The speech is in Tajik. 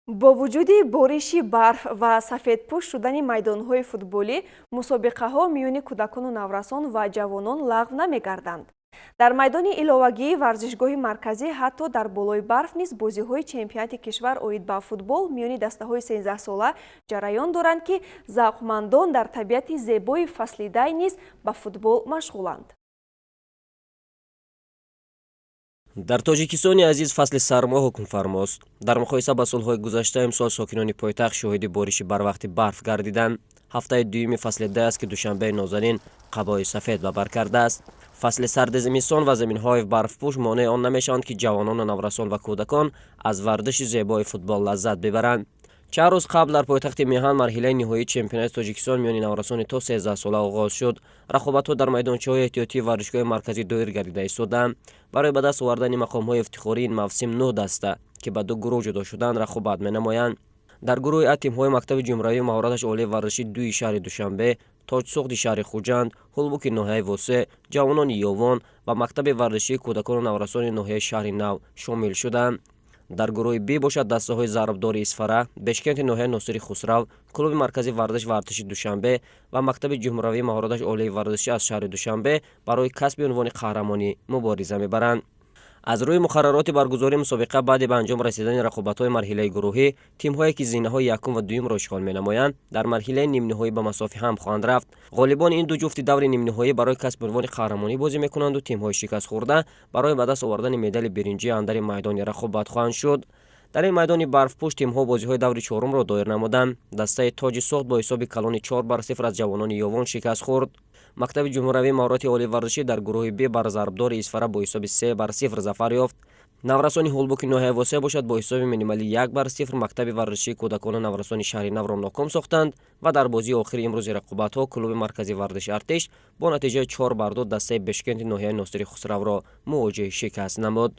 با وجود بارشی برف و سفیدپوش شدن میدانهای فوتبالی، مسابقه‌ها میان کودکان و نورسان و جوانان لغو نمی‌گردند. در میدان ایلوواگی ورزشگاه مرکزی حتی در بالای برف نیز بازی‌های چمپیونات کشور اوید به فوتبال میان دسته‌های 13 ساله جریان دارند که ذوقمندان در طبیعت زیبای فصلیده نیز به فوتبال مشغولند. дар тоҷикистони азиз фасли сармо ҳукмфармост. дар муқоиса ба солҳои гузашта имсол сокинони пойтахт шоҳиди бориши барвақти барф гардиданд. ҳафтаи дуюми фасли д аст ки душанбеи нозанин қабои сафед ба бар кардааст. фасли сарди зимистон ва заминҳои барфпӯш монеъ он намешаванд ки ҷавонону наврасон ва кӯдакон аз варзиши зебои футбол лаззат бибаранд. чанд рӯз қабл дар пойтахти меҳан марҳилаи ниҳоии чемпионати тоҷикистон миёни наврасони то 13 сола оғоз шуд. рақобатҳо дар майдончаҳои эҳтиётии варзишгоҳи марказӣ доир гардида истоданд. барои ба даст овардани мақомҳои ифтихории ин мавсим 9 даста ки ба ду гурӯҳ ҷудо шуданд рақобат менамоянд. дар гурӯҳи А тимҳои мактаби ҷумҳуравии маҳораташ олии варзиши 2 шаҳри Душанбе, тоҷсӯхти шаҳри Хуҷанд, ҳулбуки ноҳияи Восе, ҷавонони Ёвон ва мактаби варзишии кӯдакону наврасони ноҳияи шаҳри Нав шомил шуданд. дар гурӯҳи Б бошад дастаҳои зарбдори Исфара, Бешкенти ноҳияи Носири Хусрав, клуби маркази варзиш ва артиши Душанбе ва мактаби ҷумҳуравии маҳораташ олии варзишӣ аз шаҳри Душанбе барои касби унвони қаҳрамонӣ мубориза мебаранд. аз рӯи муқаррароти баргузории мусобиқа баъди ба анҷом расидани рақобатҳои марҳилаи гурӯҳӣ, тимҳое ки зинаҳои якум ва дуюмро ишғол менамоянд, дар марҳилаи нимниҳоӣ ба масофи ҳам хоҳанд рафт. ғолибони ин ду ҷуфти даври нимниҳоӣ барои касби унвони қаҳрамонӣ бозӣ мекунанду тимҳои шикастхӯрда барои ба даст овардани медали биринҷӣ андари майдони рақобат хоҳанд шуд. дар ин майдони барфпӯш тимҳо бозиҳои даври чорумро доир намуданд. дастаи Тоҷи Сохт бо ҳисоби калони 4-0 аз ҷавонони Ёвон шикаст хӯрд. мактаби ҷумҳуравии маҳорати олии варзишӣ дар гурӯҳи Б бар зарбдори Исфара бо ҳисоби 3-0 зафар ёфт. наврасони ҳулбуки ноҳияи Восе бошад бо ҳисоби минималӣ 1-0 мактаби варзишии кӯдакону наврасони шаҳри Навро ноком сохтанд ва дар бозии охири имрӯзи рақобатҳо клуби маркази варзиши Артиш бо натиҷаи 4-2 дастаи Бешкенти ноҳияи Носири Хусравро мувоҷиҳи шикаст намуд.